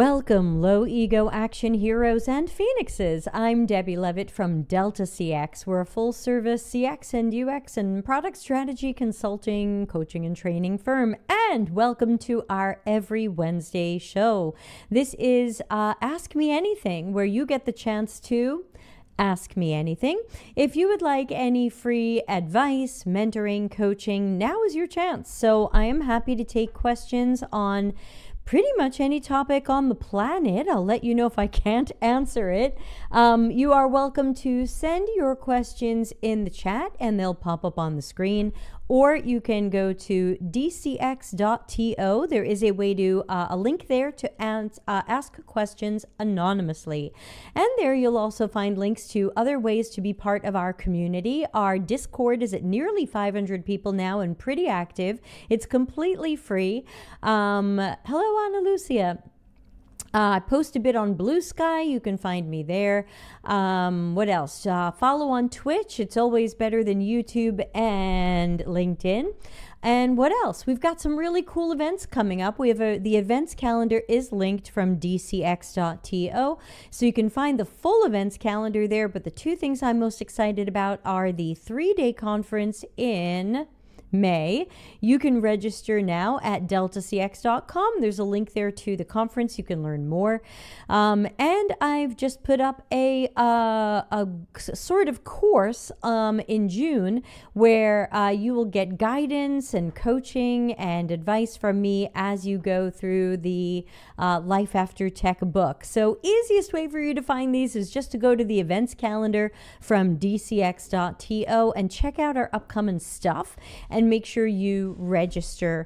Welcome, low ego action heroes and phoenixes. I'm Debbie Levitt from dcx. We're a full service CX and UX and product strategy consulting, coaching, and training firm. And welcome to our every Wednesday show. This is Ask Me Anything, where you get the chance to ask me anything. If you would like any free advice, mentoring, coaching, now is your chance. So I am happy to take questions on pretty much any topic on the planet. I'll let you know if I can't answer it. You are welcome to send your questions in the chat and they'll pop up on the screen. Or you can go to dcx.to. There is a way to, a link there to ask questions anonymously. And there you'll also find links to other ways to be part of our community. Our Discord is at nearly 500 people now and pretty active. It's completely free. Hello, Ana Lucia. I post a bit on Blue Sky. You can find me there. What else? Follow on Twitch. It's always better than YouTube and LinkedIn. And what else? We've got some really cool events coming up. We have the events calendar is linked from dcx.to. So you can find the full events calendar there. But the two things I'm most excited about are the 3-day conference in May. You can register now at dcx.com. There's a link there to the conference. You can learn more. And I've just put up a sort of course in June where you will get guidance and coaching and advice from me as you go through the Life After Tech book. So easiest way for you to find these is just to go to the events calendar from dcx.to and check out our upcoming stuff and make sure you register.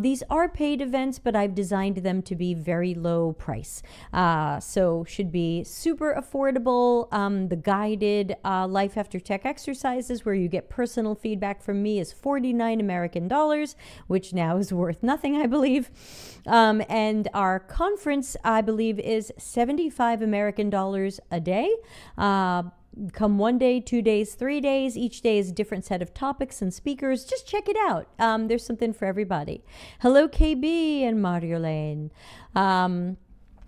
These are paid events, but I've designed them to be very low price. So should be super affordable. The guided Life After Tech exercises where you get personal feedback from me is $49 American, which now is worth nothing, I believe. And our conference, I believe, is $75 American a day. Come 1 day, 2 days, 3 days. Each day is a different set of topics and speakers. Just check it out. There's something for everybody. Hello, KB and Mario Lane.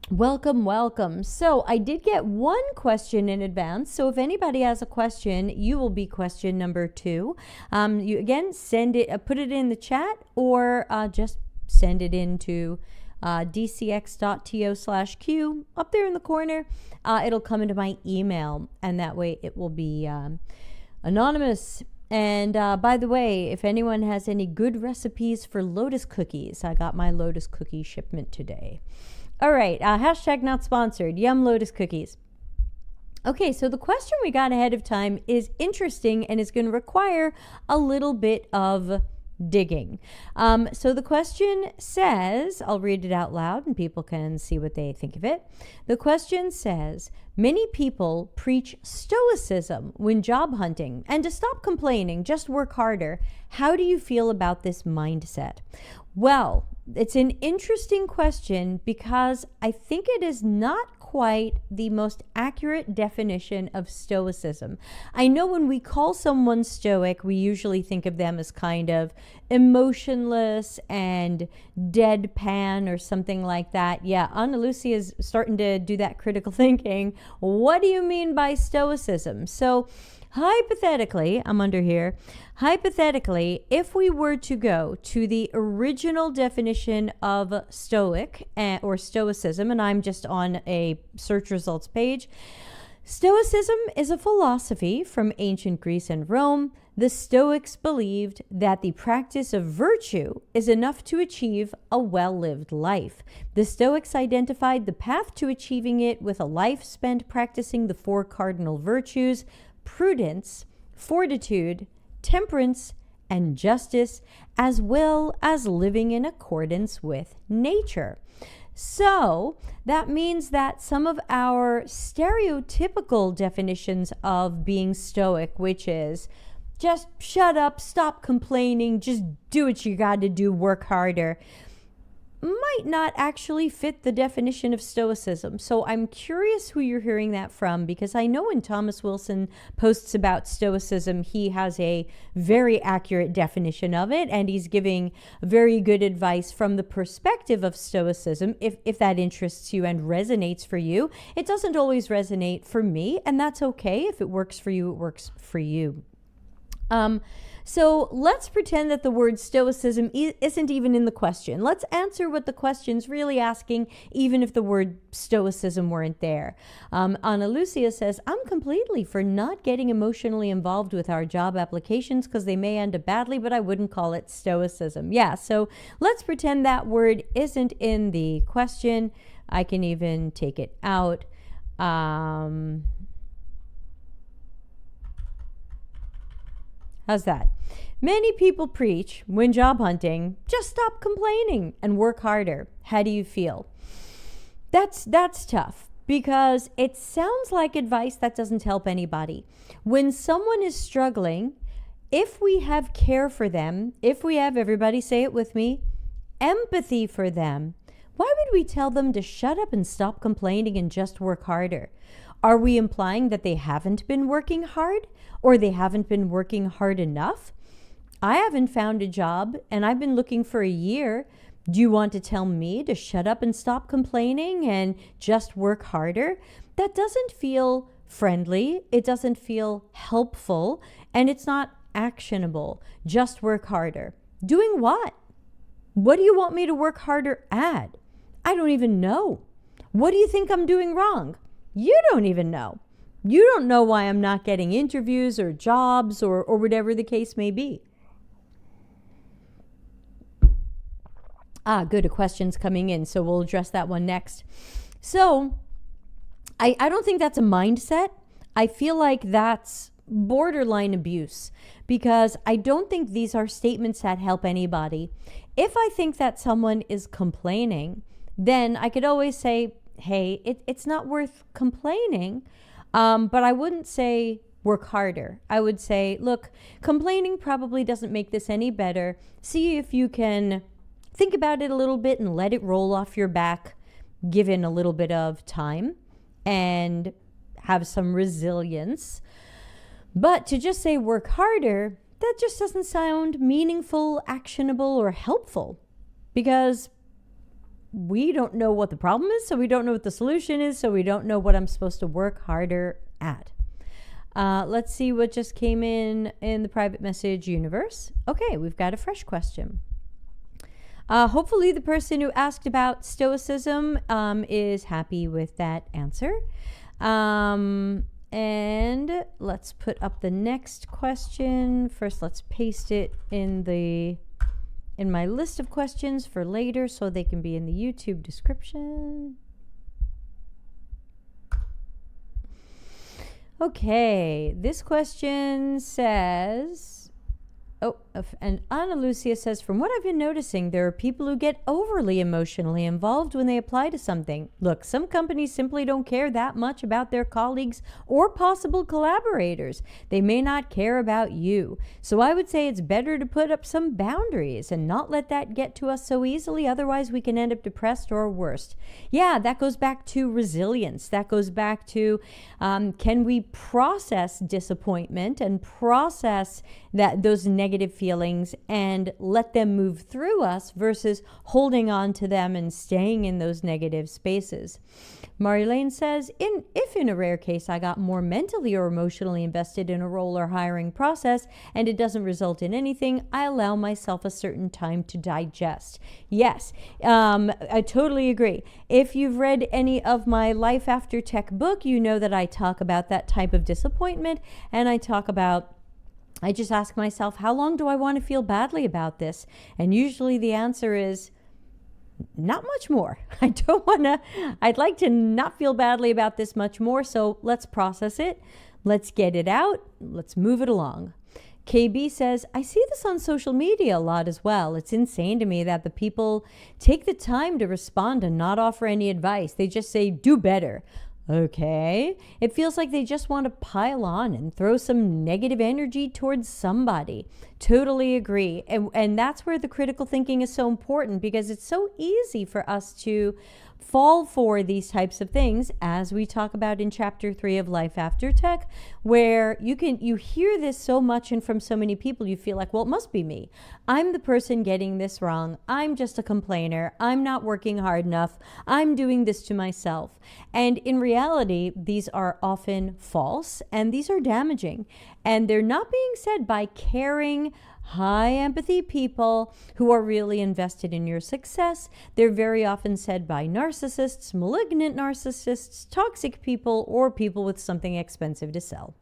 Welcome, welcome. So I did get one question in advance. So if anybody has a question, you will be question number 2. You again, send it, put it in the chat or just send it into dcx.to/q up there in the corner. It'll come into my email and that way it will be anonymous. And by the way, if anyone has any good recipes for lotus cookies, I got my lotus cookie shipment today. All right, hashtag not sponsored. Yum lotus cookies. Okay, so the question we got ahead of time is interesting and is going to require a little bit of digging. So the question says, I'll read it out loud and people can see what they think of it. The question says, many people preach stoicism when job hunting and to stop complaining, just work harder. How do you feel about this mindset? Well, it's an interesting question because I think it is not quite the most accurate definition of stoicism. I know when we call someone stoic, we usually think of them as kind of emotionless and deadpan or something like that. Yeah, Ana Lucia is starting to do that critical thinking. What do you mean by stoicism? So hypothetically, I'm under here. Hypothetically, if we were to go to the original definition of stoic or stoicism, and I'm just on a search results page, stoicism is a philosophy from ancient Greece and Rome. The Stoics believed that the practice of virtue is enough to achieve a well-lived life. The Stoics identified the path to achieving it with a life spent practicing the 4 cardinal virtues: prudence, fortitude, temperance, and justice, as well as living in accordance with nature. So that means that some of our stereotypical definitions of being stoic, which is just shut up, stop complaining, just do what you got to do, work harder, might not actually fit the definition of stoicism. So I'm curious who you're hearing that from, because I know when Thomas Wilson posts about stoicism, he has a very accurate definition of it, and he's giving very good advice from the perspective of stoicism, if that interests you and resonates for you. It doesn't always resonate for me, and that's okay. If it works for you, it works for you. So let's pretend that the word stoicism isn't even in the question. Let's answer what the question's really asking, even if the word stoicism weren't there. Ana Lucia says, I'm completely for not getting emotionally involved with our job applications because they may end up badly, but I wouldn't call it stoicism. Yeah, so let's pretend that word isn't in the question. I can even take it out. How's that? Many people preach when job hunting, just stop complaining and work harder. How do you feel? That's tough, because it sounds like advice that doesn't help anybody. When someone is struggling, if we have care for them, if we have, everybody say it with me, empathy for them, why would we tell them to shut up and stop complaining and just work harder? Are we implying that they haven't been working hard, or they haven't been working hard enough? I haven't found a job and I've been looking for a year. Do you want to tell me to shut up and stop complaining and just work harder? That doesn't feel friendly. It doesn't feel helpful, and it's not actionable. Just work harder. Doing what? What do you want me to work harder at? I don't even know. What do you think I'm doing wrong? You don't even know. You don't know why I'm not getting interviews or jobs or whatever the case may be. Good. A question's coming in, so we'll address that one next. So I don't think that's a mindset. I feel like that's borderline abuse, because I don't think these are statements that help anybody. If I think that someone is complaining, then I could always say, hey, it's not worth complaining, but I wouldn't say work harder. I would say, look, complaining probably doesn't make this any better. See if you can think about it a little bit and let it roll off your back, given a little bit of time, and have some resilience. But to just say work harder, that just doesn't sound meaningful, actionable, or helpful, because we don't know what the problem is, so we don't know what the solution is, so we don't know what I'm supposed to work harder at. Let's see what just came in the private message universe. Okay, we've got a fresh question. Hopefully the person who asked about stoicism is happy with that answer. And let's put up the next question. First, let's paste it in my list of questions for later so they can be in the YouTube description. Okay, this question says, and Ana Lucia says, from what I've been noticing, there are people who get overly emotionally involved when they apply to something. Look, some companies simply don't care that much about their colleagues or possible collaborators. They may not care about you. So I would say it's better to put up some boundaries and not let that get to us so easily. Otherwise, we can end up depressed or worse. Yeah, that goes back to resilience. That goes back to, can we process disappointment and process those negative feelings and let them move through us versus holding on to them and staying in those negative spaces. Marilene says, if in a rare case I got more mentally or emotionally invested in a role or hiring process and it doesn't result in anything, I allow myself a certain time to digest. Yes, I totally agree. If you've read any of my Life After Tech book, you know that I talk about that type of disappointment, and I just ask myself, how long do I want to feel badly about this? And usually the answer is not much more. I'd like to not feel badly about this much more. So let's process it. Let's get it out. Let's move it along. KB says, I see this on social media a lot as well. It's insane to me that the people take the time to respond and not offer any advice. They just say, do better. Okay. It feels like they just want to pile on and throw some negative energy towards somebody. Totally agree. And that's where the critical thinking is so important, because it's so easy for us to fall for these types of things, as we talk about in chapter 3 of Life After Tech, where you hear this so much and from so many people, you feel like, well, it must be me. I'm the person getting this wrong. I'm just a complainer. I'm not working hard enough. I'm doing this to myself. And in reality, these are often false and these are damaging. And they're not being said by caring, high empathy people who are really invested in your success. They're very often said by narcissists, malignant narcissists, toxic people, or people with something expensive to sell.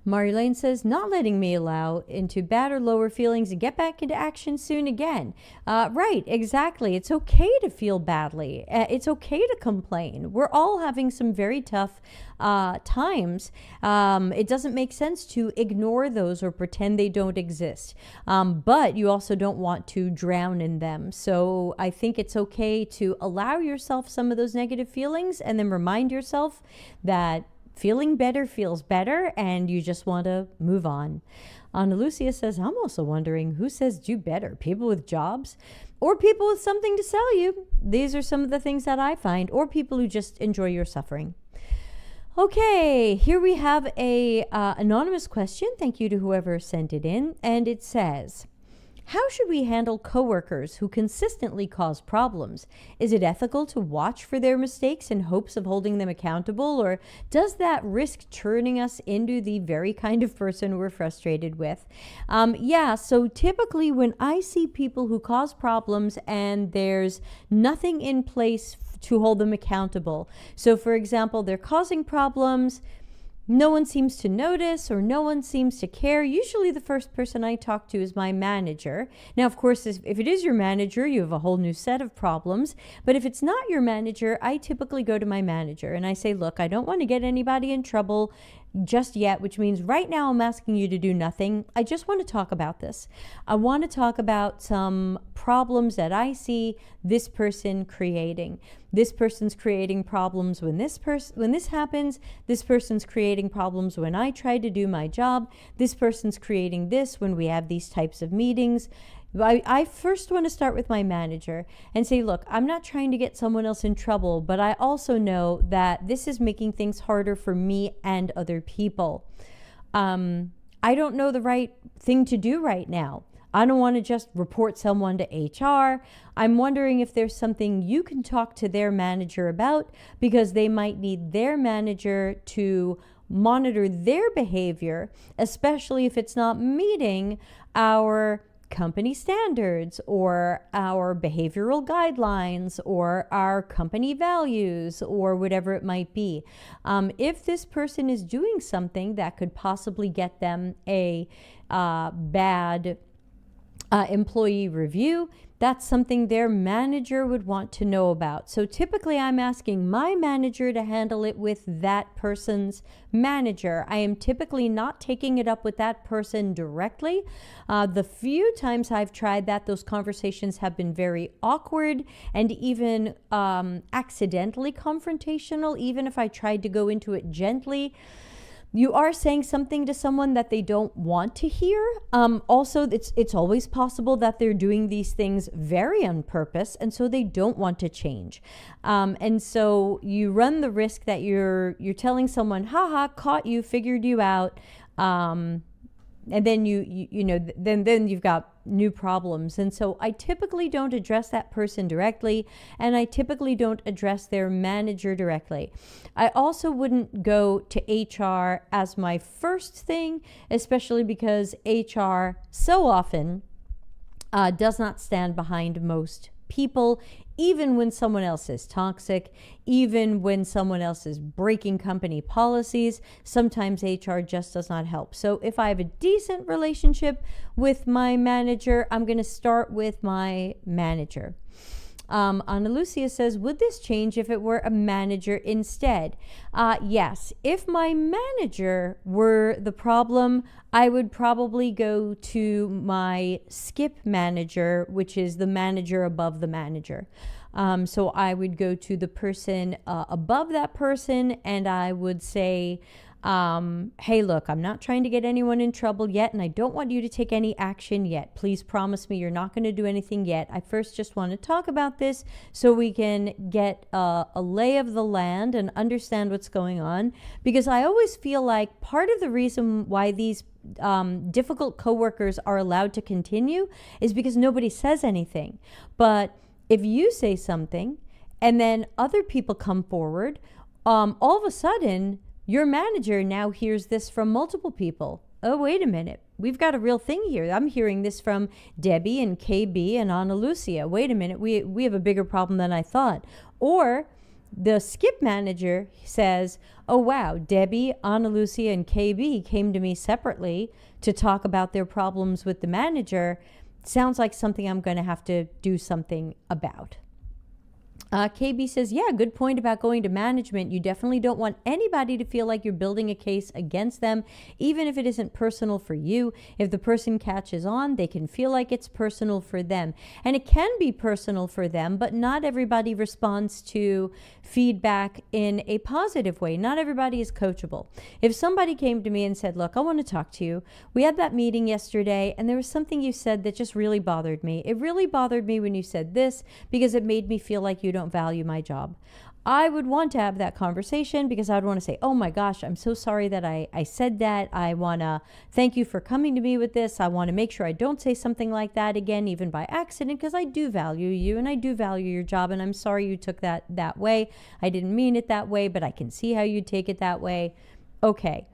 Marlene says, not letting me allow into bad or lower feelings and get back into action soon again. Right, exactly. It's okay to feel badly. It's okay to complain. We're all having some very tough times. It doesn't make sense to ignore those or pretend they don't exist. But you also don't want to drown in them. So I think it's okay to allow yourself some of those negative feelings and then remind yourself that feeling better feels better, and you just want to move on. Ana Lucia says, I'm also wondering who says do better, people with jobs or people with something to sell you. These are some of the things that I find, or people who just enjoy your suffering. Okay, here we have a anonymous question. Thank you to whoever sent it in. And it says, how should we handle coworkers who consistently cause problems? Is it ethical to watch for their mistakes in hopes of holding them accountable, or does that risk turning us into the very kind of person we're frustrated with? So typically when I see people who cause problems and there's nothing in place to hold them accountable. So for example, they're causing problems, no one seems to notice or no one seems to care. Usually the first person I talk to is my manager. Now, of course, if it is your manager, you have a whole new set of problems. But if it's not your manager, I typically go to my manager and I say, look, I don't want to get anybody in trouble just yet, which means right now I'm asking you to do nothing. I just want to talk about this. I want to talk about some problems that I see this person creating. This person's creating problems when this happens. This person's creating problems when I try to do my job. This person's creating this when we have these types of meetings. I first want to start with my manager and say, look, I'm not trying to get someone else in trouble, but I also know that this is making things harder for me and other people. I don't know the right thing to do right now. I don't want to just report someone to HR. I'm wondering if there's something you can talk to their manager about, because they might need their manager to monitor their behavior, especially if it's not meeting our company standards or our behavioral guidelines or our company values or whatever it might be. If this person is doing something that could possibly get them a bad employee review, that's something their manager would want to know about. So typically I'm asking my manager to handle it with that person's manager. I am typically not taking it up with that person directly. The few times I've tried that, those conversations have been very awkward and even accidentally confrontational, even if I tried to go into it gently. You are saying something to someone that they don't want to hear. Also, it's always possible that they're doing these things very on purpose, and so they don't want to change. And so you run the risk that you're telling someone, haha, caught you, figured you out. And then then you've got new problems. And so I typically don't address that person directly, and I typically don't address their manager directly. I also wouldn't go to HR as my first thing, especially because HR so often does not stand behind most people, even when someone else is toxic, even when someone else is breaking company policies. Sometimes HR just does not help. So if I have a decent relationship with my manager, I'm going to start with my manager. Ana Lucia says, would this change if it were a manager instead? Yes. If my manager were the problem, I would probably go to my skip manager, which is the manager above the manager. So I would go to the person above that person and I would say, hey, look, I'm not trying to get anyone in trouble yet, and I don't want you to take any action yet. Please promise me you're not going to do anything yet. I first just want to talk about this so we can get a lay of the land and understand what's going on. Because I always feel like part of the reason why these difficult coworkers are allowed to continue is because nobody says anything. But if you say something and then other people come forward, all of a sudden, your manager now hears this from multiple people. Oh, wait a minute. We've got a real thing here. I'm hearing this from Debbie and KB and Ana Lucia. Wait a minute. We have a bigger problem than I thought. Or the skip manager says, oh, wow, Debbie, Ana Lucia, and KB came to me separately to talk about their problems with the manager. Sounds like something I'm going to have to do something about. KB says, yeah, good point about going to management. You definitely don't want anybody to feel like you're building a case against them, even if it isn't personal for you. If the person catches on, they can feel like it's personal for them. And it can be personal for them, but not everybody responds to feedback in a positive way. Not everybody is coachable. If somebody came to me and said, look, I want to talk to you. We had that meeting yesterday, and there was something you said that just really bothered me. It really bothered me when you said this because it made me feel like you don't value my job. I would want to have that conversation because I would want to say, oh my gosh, I'm so sorry that I said that. I want to thank you for coming to me with this. I want to make sure I don't say something like that again, even by accident, because I do value you and I do value your job. And I'm sorry you took that way. I didn't mean it that way, but I can see how you take it that way. Okay.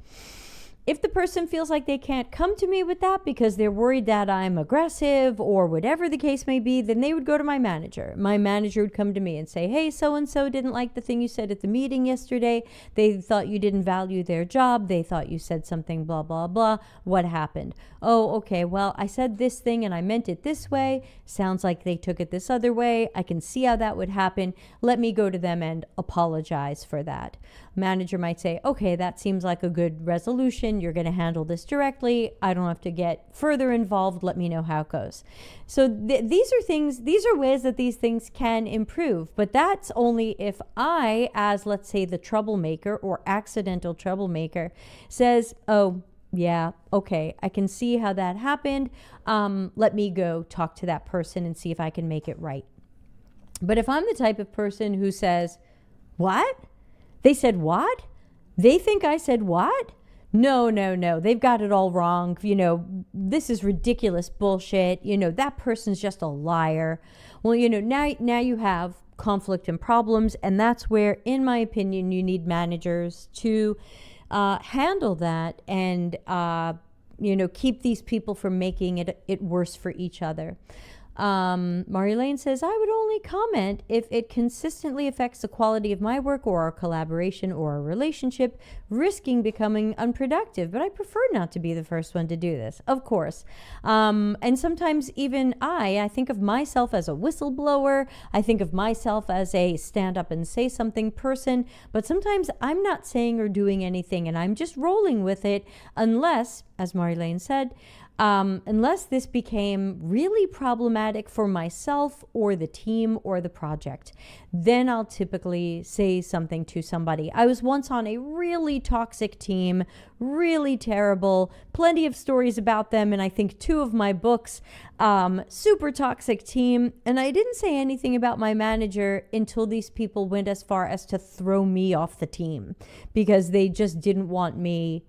If the person feels like they can't come to me with that because they're worried that I'm aggressive or whatever the case may be, then they would go to my manager. My manager would come to me and say, hey, so-and-so didn't like the thing you said at the meeting yesterday. They thought you didn't value their job. They thought you said something blah, blah, blah. What happened? Oh, okay, well, I said this thing and I meant it this way. Sounds like they took it this other way. I can see how that would happen. Let me go to them and apologize for that. Manager might say, okay, that seems like a good resolution. You're going to handle this directly. I don't have to get further involved. Let me know how it goes. So these are ways that these things can improve, but that's only if I, as let's say the troublemaker or accidental troublemaker, says, oh, yeah, okay, I can see how that happened. Let me go talk to that person and see if I can make it right. But if I'm the type of person who says, what? They said what? They think I said what? No. They've got it all wrong. This is ridiculous bullshit. That person's just a liar. Well, now you have conflict and problems. And that's where, in my opinion, you need managers to handle that and, keep these people from making it worse for each other. Marlene says, I would only comment if it consistently affects the quality of my work or our collaboration or our relationship, risking becoming unproductive. But I prefer not to be the first one to do this, of course. And sometimes even I think of myself as a whistleblower. I think of myself as a stand up and say something person. But sometimes I'm not saying or doing anything and I'm just rolling with it unless, as Marlene said, unless this became really problematic for myself or the team or the project, then I'll typically say something to somebody. I was once on a really toxic team, really terrible, plenty of stories about them, and I think 2 of my books, super toxic team, and I didn't say anything about my manager until these people went as far as to throw me off the team because they just didn't want me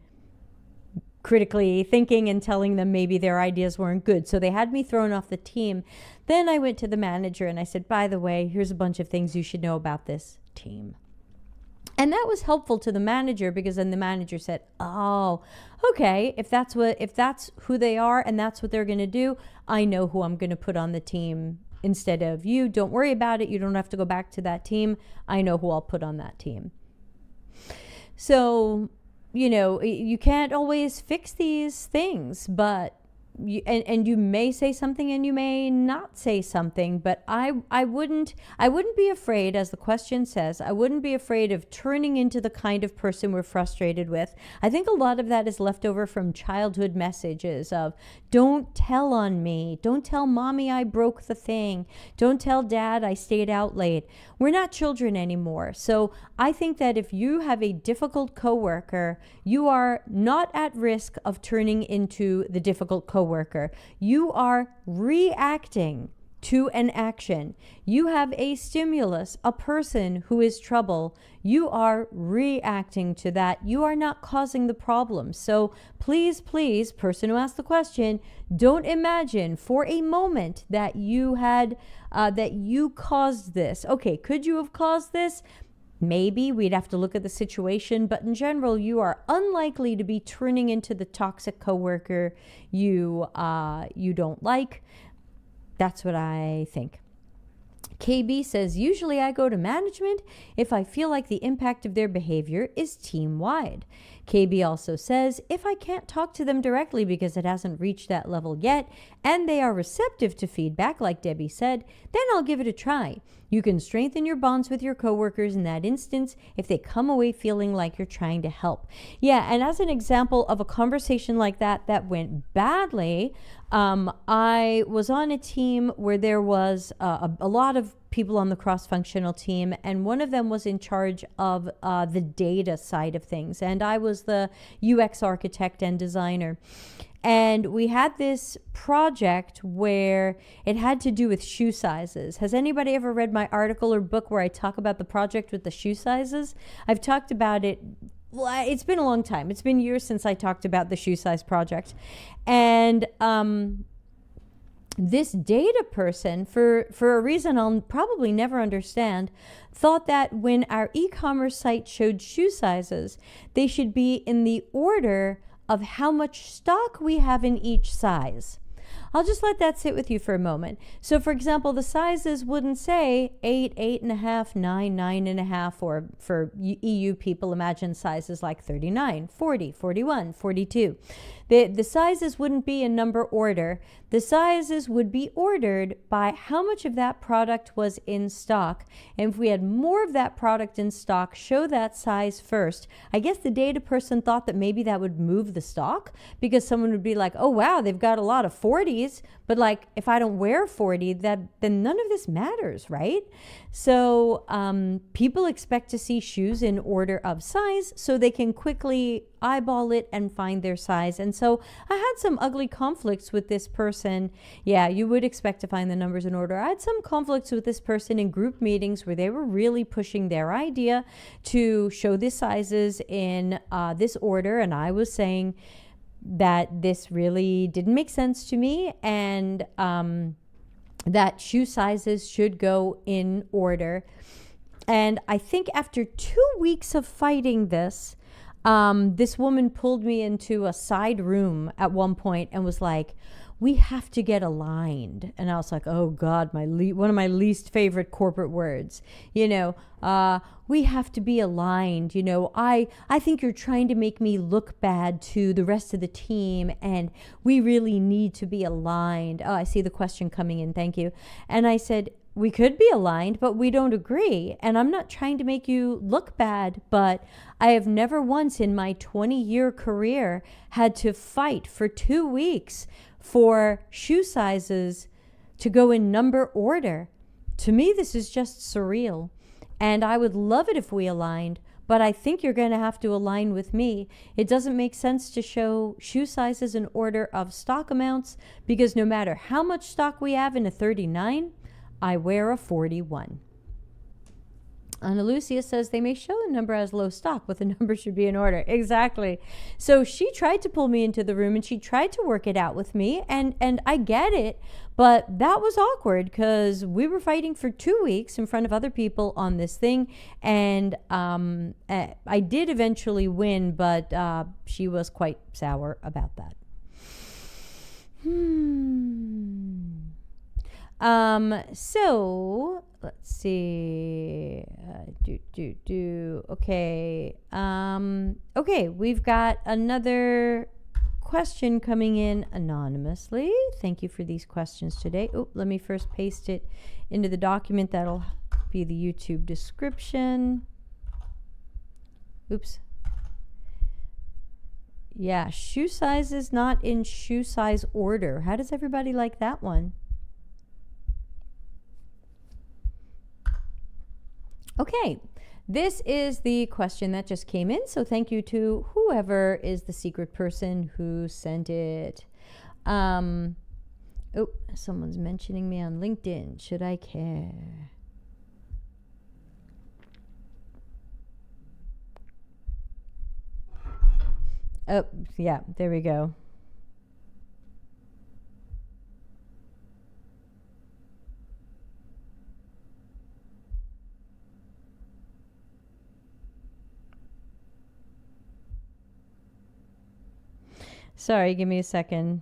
critically thinking and telling them maybe their ideas weren't good. So they had me thrown off the team. Then I went to the manager and I said, by the way, here's a bunch of things you should know about this team. And that was helpful to the manager because then the manager said, oh, okay, if that's who they are and that's what they're going to do, I know who I'm going to put on the team instead of you. Don't worry about it. You don't have to go back to that team. I know who I'll put on that team. So you can't always fix these things, but and you may say something and you may not say something, but I wouldn't be afraid, as the question says, I wouldn't be afraid of turning into the kind of person we're frustrated with. I think a lot of that is left over from childhood messages of, don't tell on me, don't tell mommy I broke the thing, don't tell dad I stayed out late. We're not children anymore. So I think that if you have a difficult coworker, you are not at risk of turning into the difficult coworker. You are reacting to an action. You have a stimulus, a person who is trouble. You are reacting to that. You are not causing the problem. So please, please, person who asked the question, don't imagine for a moment that you had, that you caused this. Okay, could you have caused this? Maybe. We'd have to look at the situation, but in general, you are unlikely to be turning into the toxic coworker you don't like. That's what I think. KB says, usually I go to management if I feel like the impact of their behavior is team-wide. KB also says, if I can't talk to them directly because it hasn't reached that level yet, and they are receptive to feedback, like Debbie said, then I'll give it a try. You can strengthen your bonds with your coworkers in that instance if they come away feeling like you're trying to help. Yeah, and as an example of a conversation like that went badly, I was on a team where there was a lot of people on the cross-functional team, and one of them was in charge of the data side of things, and I was the UX architect and designer. And we had this project where it had to do with shoe sizes. Has anybody ever read my article or book where I talk about the project with the shoe sizes? I've talked about it. Well, it's been a long time. It's been years since I talked about the shoe size project. And this data person, for a reason I'll probably never understand, thought that when our e-commerce site showed shoe sizes, they should be in the order of how much stock we have in each size. I'll just let that sit with you for a moment. So for example, the sizes wouldn't say 8, 8.5, 9, 9.5, or for EU people, imagine sizes like 39, 40, 41, 42. The sizes wouldn't be in number order. The sizes would be ordered by how much of that product was in stock. And if we had more of that product in stock, show that size first. I guess the data person thought that maybe that would move the stock, because someone would be like, oh wow, they've got a lot of 40s, but like if I don't wear 40, then none of this matters, right? So people expect to see shoes in order of size so they can quickly eyeball it and find their size. And so I had some ugly conflicts with this person. Yeah, you would expect to find the numbers in order. I had some conflicts with this person in group meetings where they were really pushing their idea to show the sizes in this order, and I was saying that this really didn't make sense to me, and that shoe sizes should go in order. And I think after 2 weeks of fighting this, this woman pulled me into a side room at one point and was like, we have to get aligned. And I was like, oh God, one of my least favorite corporate words, we have to be aligned. I think you're trying to make me look bad to the rest of the team, and we really need to be aligned. Oh, I see the question coming in. Thank you. And I said, we could be aligned, but we don't agree. And I'm not trying to make you look bad, but I have never once in my 20-year career had to fight for 2 weeks for shoe sizes to go in number order. To me, this is just surreal. And I would love it if we aligned, but I think you're going to have to align with me. It doesn't make sense to show shoe sizes in order of stock amounts, because no matter how much stock we have in a 39, I wear a 41. Ana Lucia says they may show a number as low stock, but the number should be in order. Exactly. So she tried to pull me into the room and she tried to work it out with me, and I get it, but that was awkward because we were fighting for 2 weeks in front of other people on this thing, and I did eventually win, but she was quite sour about that. So let's see. Okay. Okay, we've got another question coming in anonymously. Thank you for these questions today. Oh, let me first paste it into the document. That'll be the YouTube description. Oops. Yeah, shoe size is not in shoe size order. How does everybody like that one? Okay, this is the question that just came in. So thank you to whoever is the secret person who sent it. Oh, someone's mentioning me on LinkedIn. Should I care? Oh, yeah, there we go. Sorry, give me a second.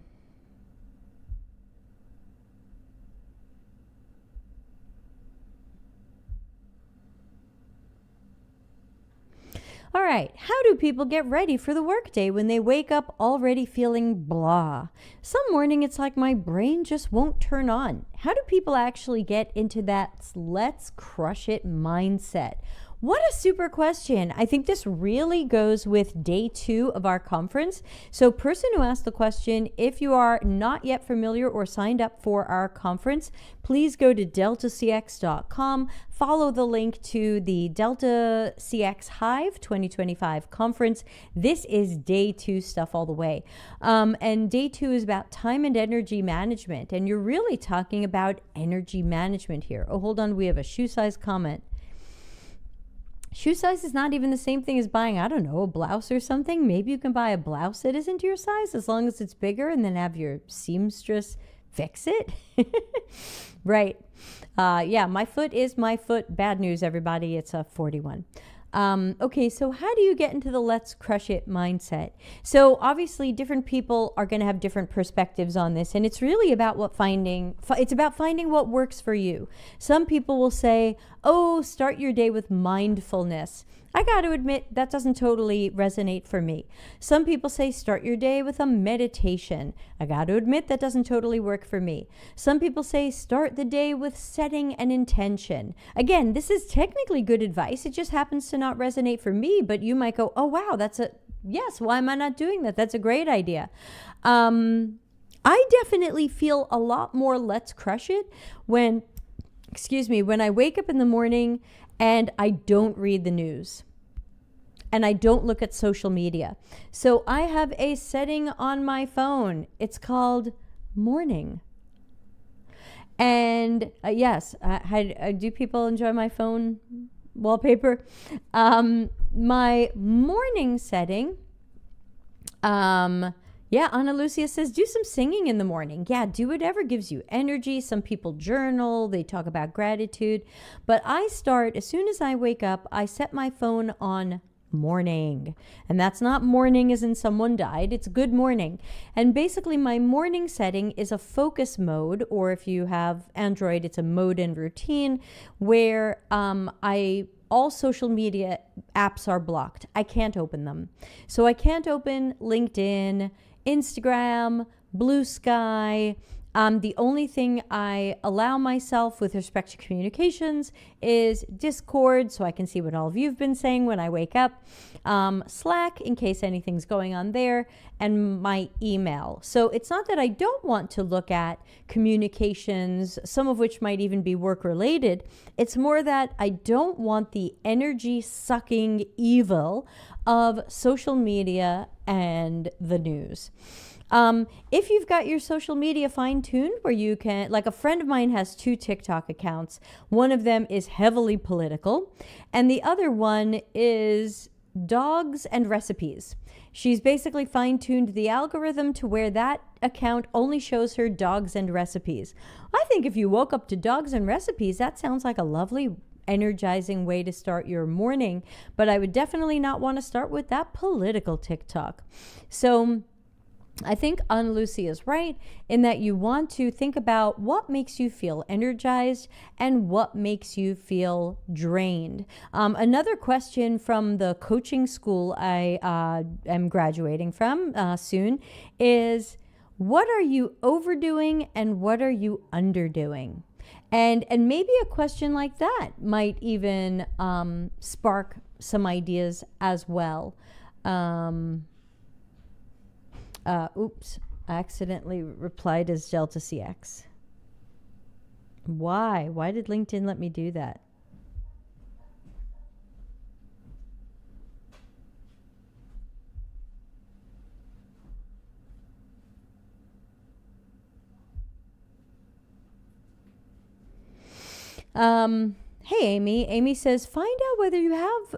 All right, how do people get ready for the workday when they wake up already feeling blah? Some morning it's like my brain just won't turn on. How do people actually get into that let's crush it mindset? What a super question. I think this really goes with day 2 of our conference. So person who asked the question, if you are not yet familiar or signed up for our conference, please go to dcx.to, follow the link to the Delta CX Hive 2025 conference. This is day 2 stuff all the way. And day 2 is about time and energy management. And you're really talking about energy management here. Oh, hold on. We have a shoe size comment. Shoe size is not even the same thing as buying, I don't know, a blouse or something. Maybe you can buy a blouse that isn't your size as long as it's bigger and then have your seamstress fix it. Right. Yeah, my foot is my foot. Bad news, everybody. It's a 41. Okay, so how do you get into the let's crush it mindset? So obviously different people are going to have different perspectives on this, and it's really about finding what works for you. Some people will say, oh, start your day with mindfulness. I got to admit, that doesn't totally resonate for me. Some people say start your day with a meditation. I got to admit, that doesn't totally work for me. Some people say start the day with setting an intention. Again, this is technically good advice. It just happens to not resonate for me, but you might go, oh, wow, yes, why am I not doing that? That's a great idea. I definitely feel a lot more let's crush it when I wake up in the morning and I don't read the news and I don't look at social media. So I have a setting on my phone. It's called morning. And yes, do people enjoy my phone wallpaper? My morning setting, yeah, Ana Lucia says, do some singing in the morning. Yeah, do whatever gives you energy. Some people journal, they talk about gratitude. But I start, as soon as I wake up, I set my phone on morning. And that's not morning as in someone died, it's good morning. And basically my morning setting is a focus mode, or if you have Android, it's a mode and routine, where all social media apps are blocked. I can't open them. So I can't open LinkedIn, Instagram, Blue Sky. The only thing I allow myself with respect to communications is Discord, so I can see what all of you've been saying when I wake up, Slack, in case anything's going on there, and my email. So it's not that I don't want to look at communications, some of which might even be work-related. It's more that I don't want the energy-sucking evil of social media and the news. If you've got your social media fine-tuned where you can, like a friend of mine has 2 TikTok accounts. One of them is heavily political, and the other one is dogs and recipes. She's basically fine-tuned the algorithm to where that account only shows her dogs and recipes. I think if you woke up to dogs and recipes, that sounds like a lovely, energizing way to start your morning, but I would definitely not want to start with that political TikTok. So I think Anna Lucy is right in that you want to think about what makes you feel energized and what makes you feel drained. Another question from the coaching school I am graduating from soon is, what are you overdoing and what are you underdoing? And maybe a question like that might even spark some ideas as well. Oops, I accidentally replied as Delta CX. Why? Why did LinkedIn let me do that? Hey, Amy. Amy says, find out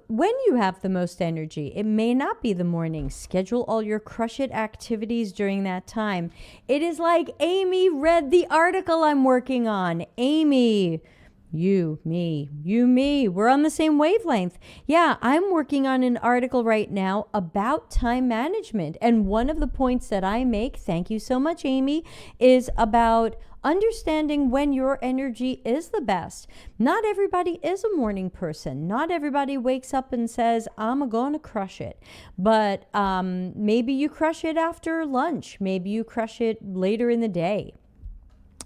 when you have the most energy. It may not be the morning. Schedule all your crush it activities during that time. It is like Amy read the article I'm working on. Amy, you, me, we're on the same wavelength. Yeah, I'm working on an article right now about time management. And one of the points that I make, thank you so much, Amy, is about understanding when your energy is the best. Not everybody is a morning person. Not everybody wakes up and says, I'm going to crush it. But maybe you crush it after lunch. Maybe you crush it later in the day.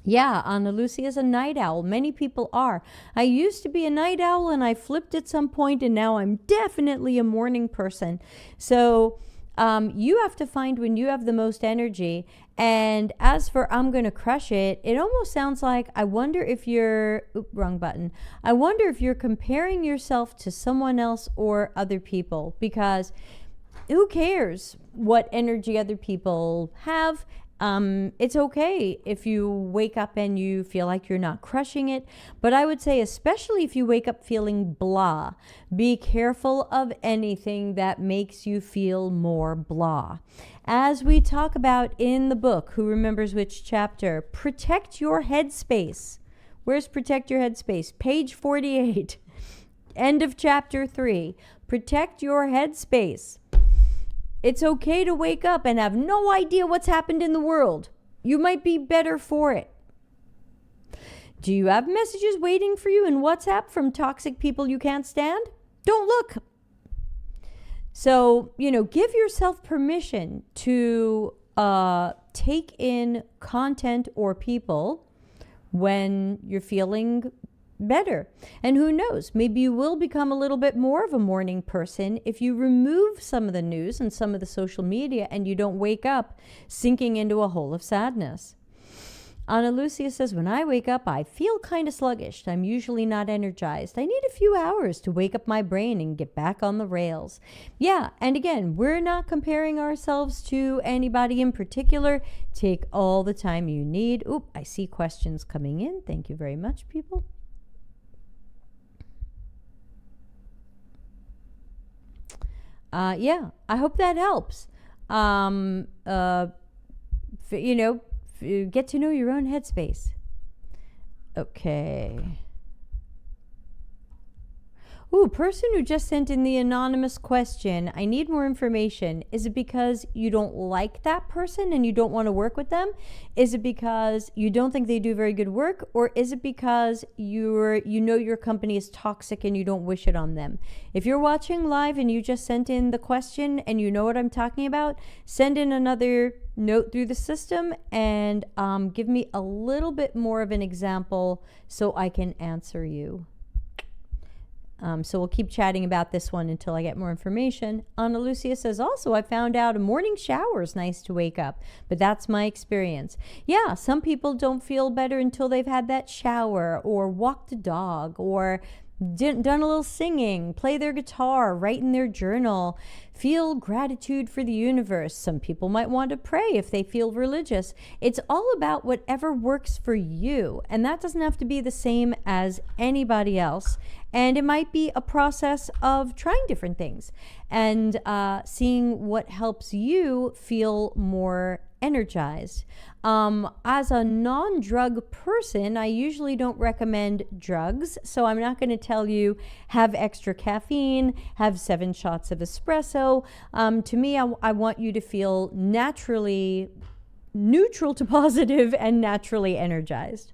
Yeah, Anna Lucy is a night owl. Many people are. I used to be a night owl and I flipped at some point, and now I'm definitely a morning person. So you have to find when you have the most energy. And as for I'm going to crush it, it almost sounds like, I wonder if you're, wrong button. I wonder if you're comparing yourself to someone else or other people, because who cares what energy other people have? It's okay if you wake up and you feel like you're not crushing it, but I would say especially if you wake up feeling blah, be careful of anything that makes you feel more blah. As we talk about in the book, who remembers which chapter? Protect your headspace. Where's protect your headspace? Page 48, end of chapter 3. Protect your headspace. It's okay to wake up and have no idea what's happened in the world. You might be better for it. Do you have messages waiting for you in WhatsApp from toxic people you can't stand? Don't look. So, give yourself permission to take in content or people when you're feeling better. And who knows, maybe you will become a little bit more of a morning person if you remove some of the news and some of the social media and you don't wake up sinking into a hole of sadness. Anna Lucia says, when I wake up, I feel kind of sluggish. I'm usually not energized. I need a few hours to wake up my brain and get back on the rails. Yeah, and again, we're not comparing ourselves to anybody in particular. Take all the time you need. Oop, I see questions coming in. Thank you very much, people. Yeah, I hope that helps. Get to know your own headspace. Okay. Ooh, person who just sent in the anonymous question, I need more information. Is it because you don't like that person and you don't want to work with them? Is it because you don't think they do very good work? Or is it because you know your company is toxic and you don't wish it on them? If you're watching live and you just sent in the question and you know what I'm talking about, send in another note through the system and give me a little bit more of an example so I can answer you. So we'll keep chatting about this one until I get more information. Anna Lucia says, also, I found out a morning shower is nice to wake up, but that's my experience. Yeah, some people don't feel better until they've had that shower or walked a dog or done a little singing, play their guitar, write in their journal, feel gratitude for the universe. Some people might want to pray if they feel religious. It's all about whatever works for you, and that doesn't have to be the same as anybody else. And it might be a process of trying different things and seeing what helps you feel more energized. As a non-drug person, I usually don't recommend drugs, so I'm not going to tell you have extra caffeine, have 7 shots of espresso. To me, I want you to feel naturally neutral to positive and naturally energized.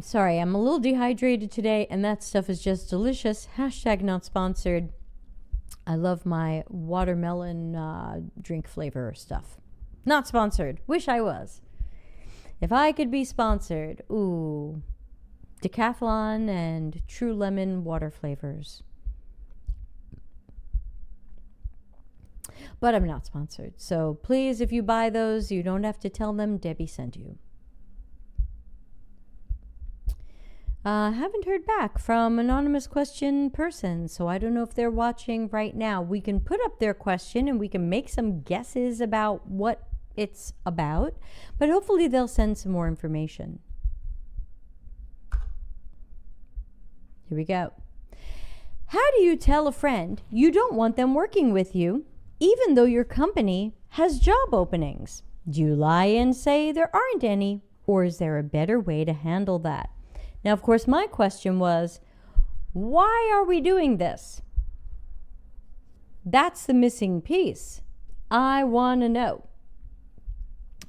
Sorry, I'm a little dehydrated today, and that stuff is just delicious. Hashtag not sponsored. I love my watermelon drink flavor stuff. Not sponsored. Wish I was. If I could be sponsored, ooh, Decathlon and True Lemon water flavors. But I'm not sponsored. So please, if you buy those, you don't have to tell them Debbie sent you. Haven't heard back from anonymous question person, so I don't know if they're watching right now. We can put up their question and we can make some guesses about what it's about, but hopefully they'll send some more information. Here we go. How do you tell a friend you don't want them working with you, even though your company has job openings? Do you lie and say there aren't any, or is there a better way to handle that? Now, of course, my question was, why are we doing this? That's the missing piece. I want to know.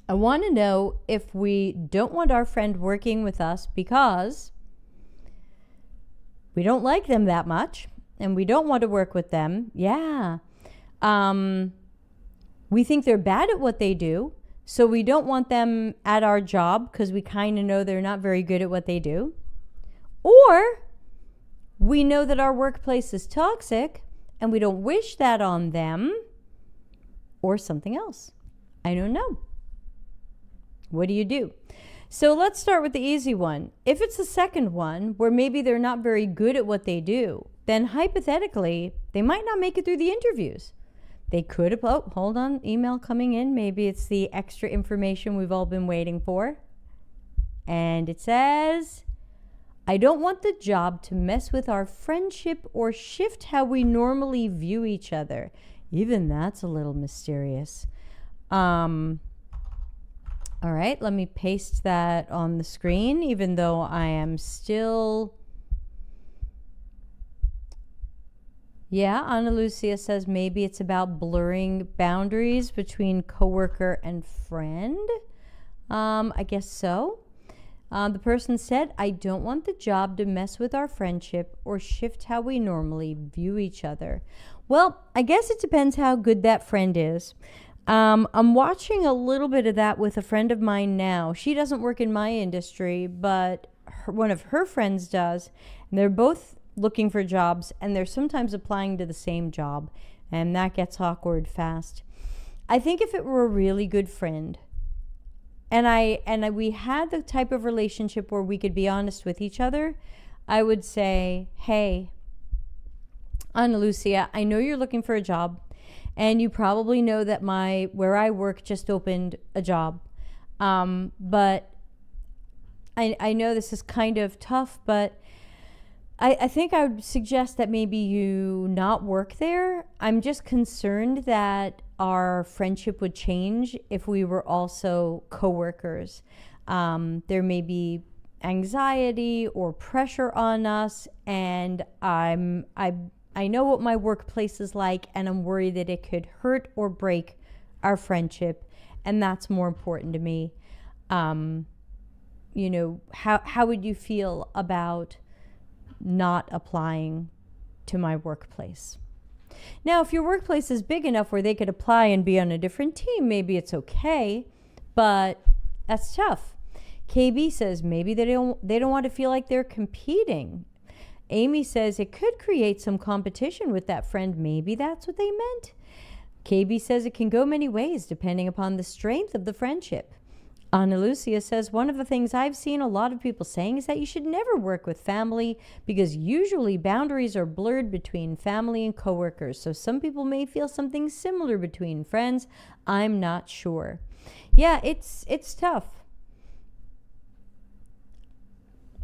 I want to know if we don't want our friend working with us because we don't like them that much and we don't want to work with them. Yeah. We think they're bad at what they do, so we don't want them at our job because we kind of know they're not very good at what they do. Or we know that our workplace is toxic and we don't wish that on them, or something else. I don't know. What do you do? So let's start with the easy one. If it's the second one, where maybe they're not very good at what they do, then hypothetically, they might not make it through the interviews. They could have, oh, hold on, email coming in. Maybe it's the extra information we've all been waiting for. And it says, I don't want the job to mess with our friendship or shift how we normally view each other. Even that's a little mysterious. All right, let me paste that on the screen, even though I am still... Yeah, Ana Lucia says maybe it's about blurring boundaries between coworker and friend. I guess so. The person said, I don't want the job to mess with our friendship or shift how we normally view each other. Well, I guess it depends how good that friend is. I'm watching a little bit of that with a friend of mine now. She doesn't work in my industry, but one of her friends does. And they're both looking for jobs, and they're sometimes applying to the same job, and that gets awkward fast. I think if it were a really good friend, and we had the type of relationship where we could be honest with each other, I would say, hey, Ana Lucia, I know you're looking for a job, and you probably know that where I work just opened a job. But I know this is kind of tough, but I think I would suggest that maybe you not work there. I'm just concerned that our friendship would change if we were also coworkers. There may be anxiety or pressure on us, and I know what my workplace is like, and I'm worried that it could hurt or break our friendship, and that's more important to me. You know, how would you feel about not applying to my workplace? Now, if your workplace is big enough where they could apply and be on a different team, maybe it's okay, but that's tough. KB says maybe they don't want to feel like they're competing. Amy says it could create some competition with that friend. Maybe that's what they meant. KB says it can go many ways depending upon the strength of the friendship. Ana Lucia says, one of the things I've seen a lot of people saying is that you should never work with family because usually boundaries are blurred between family and coworkers. So some people may feel something similar between friends. I'm not sure. Yeah, it's tough.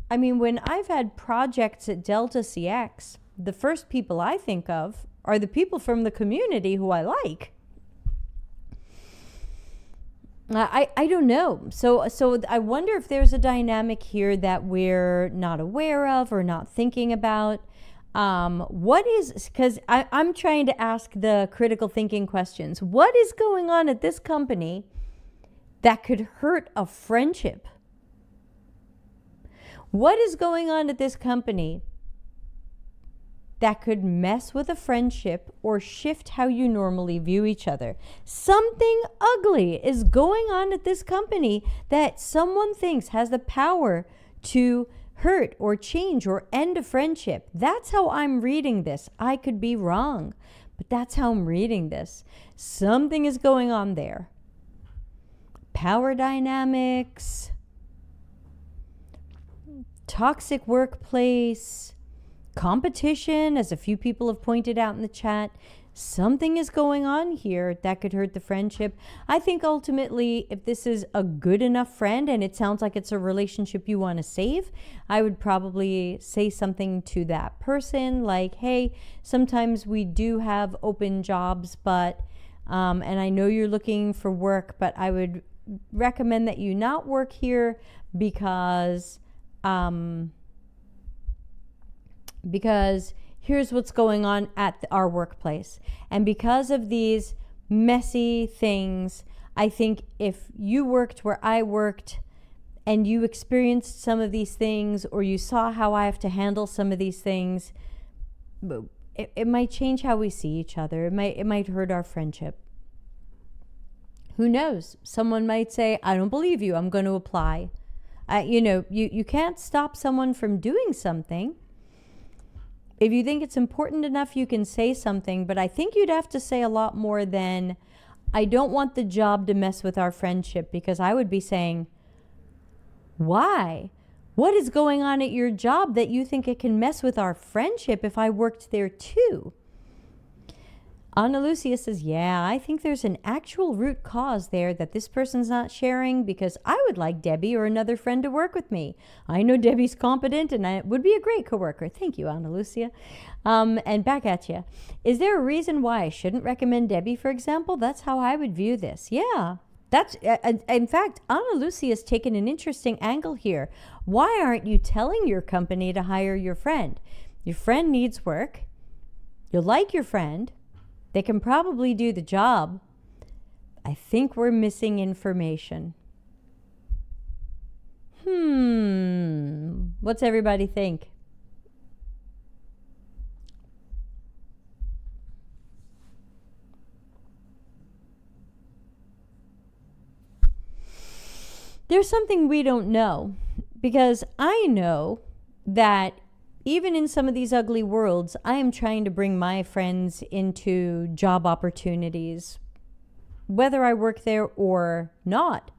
I mean, when I've had projects at Delta CX, the first people I think of are the people from the community who I like. I don't know. So I wonder if there's a dynamic here that we're not aware of or not thinking about. What is, because I'm trying to ask the critical thinking questions. What is going on at this company that could hurt a friendship? What is going on at this company that could mess with a friendship or shift how you normally view each other? Something ugly is going on at this company that someone thinks has the power to hurt or change or end a friendship. That's how I'm reading this. I could be wrong, but that's how I'm reading this. Something is going on there. Power dynamics, toxic workplace, competition, as a few people have pointed out in the chat. Something is going on here that could hurt the friendship. I think ultimately, if this is a good enough friend and it sounds like it's a relationship you want to save, I would probably say something to that person like, hey, sometimes we do have open jobs, but, and I know you're looking for work, but I would recommend that you not work here because here's what's going on at our workplace. And because of these messy things, I think if you worked where I worked and you experienced some of these things, or you saw how I have to handle some of these things, it might change how we see each other. It might hurt our friendship. Who knows? Someone might say, I don't believe you, I'm going to apply. You can't stop someone from doing something. If you think it's important enough, you can say something, but I think you'd have to say a lot more than, I don't want the job to mess with our friendship, because I would be saying, why? What is going on at your job that you think it can mess with our friendship if I worked there too? Ana Lucia says, yeah, I think there's an actual root cause there that this person's not sharing, because I would like Debbie or another friend to work with me. I know Debbie's competent and I would be a great coworker. Thank you, Ana Lucia. And back at you. Is there a reason why I shouldn't recommend Debbie, for example? That's how I would view this. Yeah. That's, in fact, Ana Lucia has taken an interesting angle here. Why aren't you telling your company to hire your friend? Your friend needs work. You like your friend. They can probably do the job. I think we're missing information. What's everybody think? There's something we don't know, because I know that even in some of these ugly worlds, I am trying to bring my friends into job opportunities, whether I work there or not.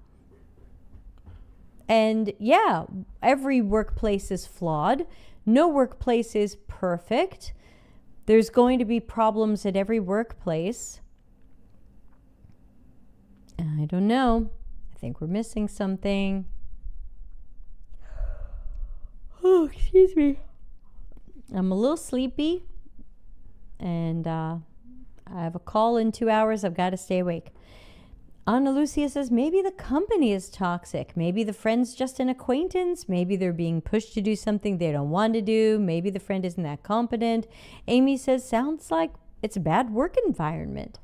And yeah, every workplace is flawed. No workplace is perfect. There's going to be problems at every workplace. I don't know. I think we're missing something. Oh, excuse me. I'm a little sleepy, and I have a call in 2 hours. I've got to stay awake. Ana Lucia says, maybe the company is toxic. Maybe the friend's just an acquaintance. Maybe they're being pushed to do something they don't want to do. Maybe the friend isn't that competent. Amy says, sounds like it's a bad work environment.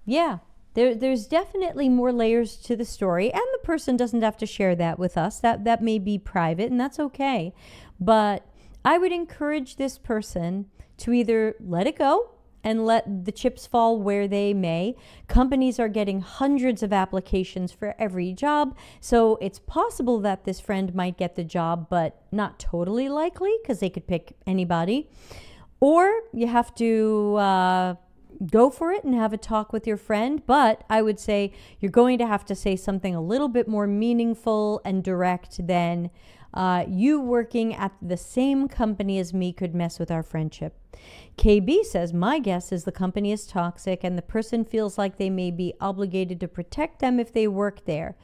Yeah, there's definitely more layers to the story, and the person doesn't have to share that with us. That may be private, and that's okay. But I would encourage this person to either let it go and let the chips fall where they may. Companies are getting hundreds of applications for every job, so it's possible that this friend might get the job, but not totally likely, because they could pick anybody. Or you have to go for it and have a talk with your friend. But I would say you're going to have to say something a little bit more meaningful and direct than you working at the same company as me could mess with our friendship. KB says, my guess is the company is toxic and the person feels like they may be obligated to protect them if they work there.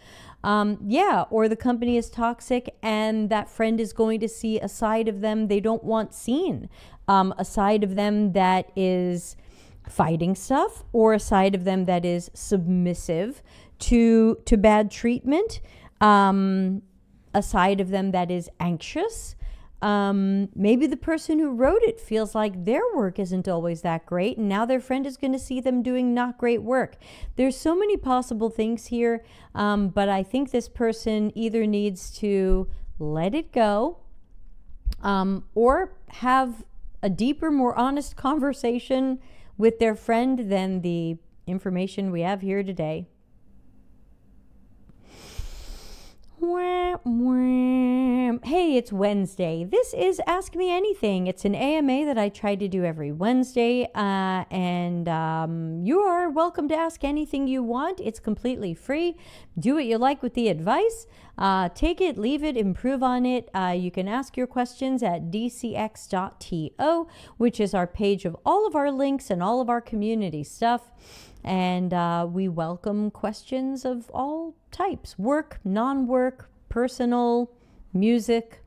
Yeah, or the company is toxic and that friend is going to see a side of them they don't want seen. A side of them that is fighting stuff, or a side of them that is submissive to bad treatment. A side of them that is anxious. Maybe the person who wrote it feels like their work isn't always that great, and now their friend is going to see them doing not great work. There's so many possible things here, but I think this person either needs to let it go, or have a deeper, more honest conversation with their friend than the information we have here today. Hey, it's Wednesday. This is Ask Me Anything. It's an AMA that I try to do every Wednesday, and you are welcome to ask anything you want. It's completely free. Do what you like with the advice. Take it, leave it, improve on it. You can ask your questions at dcx.to, which is our page of all of our links and all of our community stuff. And we welcome questions of all types: work, non-work, personal, music.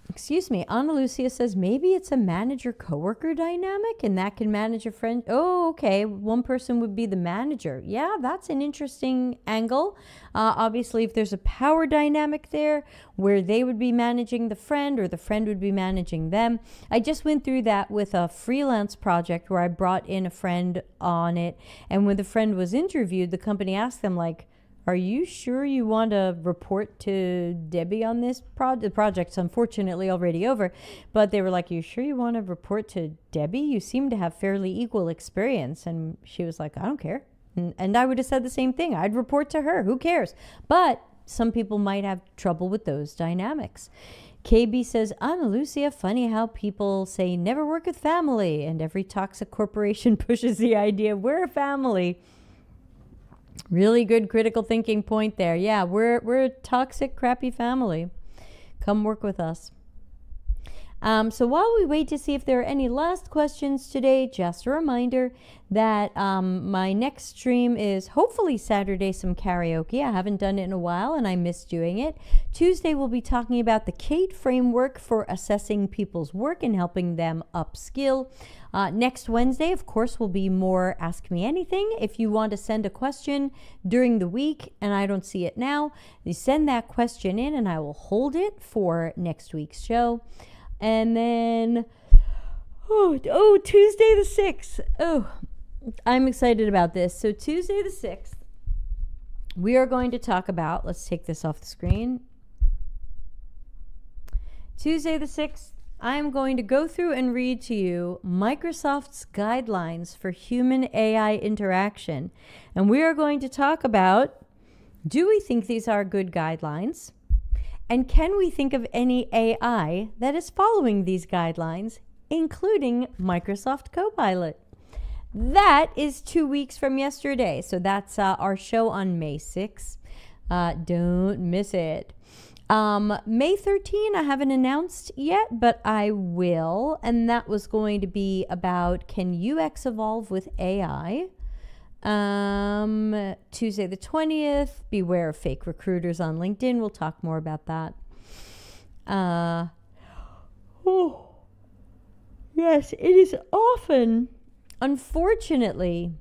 Excuse me, Ana Lucia says maybe it's a manager-coworker dynamic and that can manage a friend. Oh, okay. One person would be the manager. Yeah, that's an interesting angle. Obviously, if there's a power dynamic there where they would be managing the friend or the friend would be managing them. I just went through that with a freelance project where I brought in a friend on it. And when the friend was interviewed, the company asked them, like, are you sure you want to report to Debbie on this project? The project's unfortunately already over, but they were like, you sure you want to report to Debbie? You seem to have fairly equal experience. And she was like, I don't care. And I would have said the same thing. I'd report to her. Who cares? But some people might have trouble with those dynamics. KB says, Ana Lucia, funny how people say never work with family, and every toxic corporation pushes the idea we're a family. Really good critical thinking point there. Yeah, we're a toxic, crappy family. Come work with us. So while we wait to see if there are any last questions today, just a reminder that my next stream is hopefully Saturday, some karaoke. I haven't done it in a while and I miss doing it. Tuesday, we'll be talking about the CATE framework for assessing people's work and helping them upskill. Next Wednesday, of course, will be more Ask Me Anything. If you want to send a question during the week and I don't see it now, you send that question in and I will hold it for next week's show. And then, Tuesday the 6th. Oh, I'm excited about this. So Tuesday the 6th, we are going to talk about, let's take this off the screen. Tuesday the 6th, I'm going to go through and read to you Microsoft's guidelines for human AI interaction. And we are going to talk about, do we think these are good guidelines? And can we think of any AI that is following these guidelines, including Microsoft Copilot? That is 2 weeks from yesterday. So that's our show on May 6th. Don't miss it. May 13, I haven't announced yet, but I will. And that was going to be about, can UX evolve with AI? Tuesday the 20th, beware of fake recruiters on LinkedIn. We'll talk more about that. Yes, it is often, unfortunately,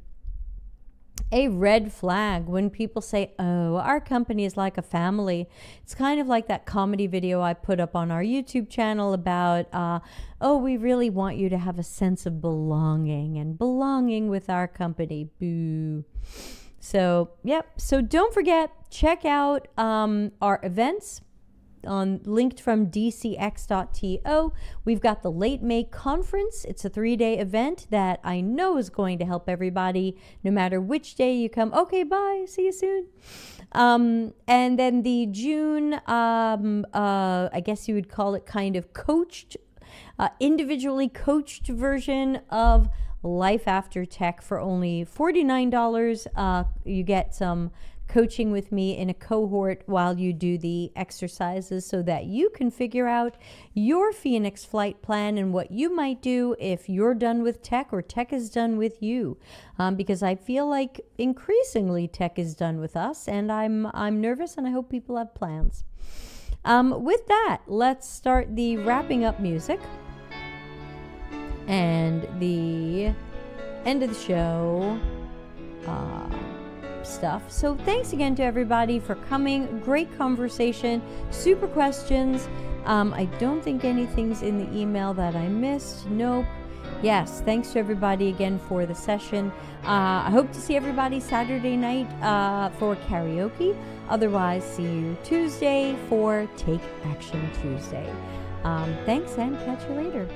a red flag when people say, oh, our company is like a family. It's kind of like that comedy video I put up on our YouTube channel about, we really want you to have a sense of belonging and belonging with our company. Boo. So, yep. So don't forget, check out our events linked from dcx.to. We've got the Late May Conference. It's a 3-day event that I know is going to help everybody no matter which day you come. Okay, bye. See you soon. And then the June, I guess you would call it kind of coached individually coached version of Life After Tech for only $49. You get some coaching with me in a cohort while you do the exercises so that you can figure out your Phoenix flight plan and what you might do if you're done with tech or tech is done with you. Because I feel like increasingly tech is done with us, and I'm nervous, and I hope people have plans. With that, let's start the wrapping up music and the end of the show stuff. So thanks again to everybody for coming. Great conversation, super questions. I don't think anything's in the email that I missed. Nope. Yes, thanks to everybody again for the session. I hope to see everybody Saturday night for karaoke. Otherwise, see you Tuesday for Take Action Tuesday. Thanks, and catch you later.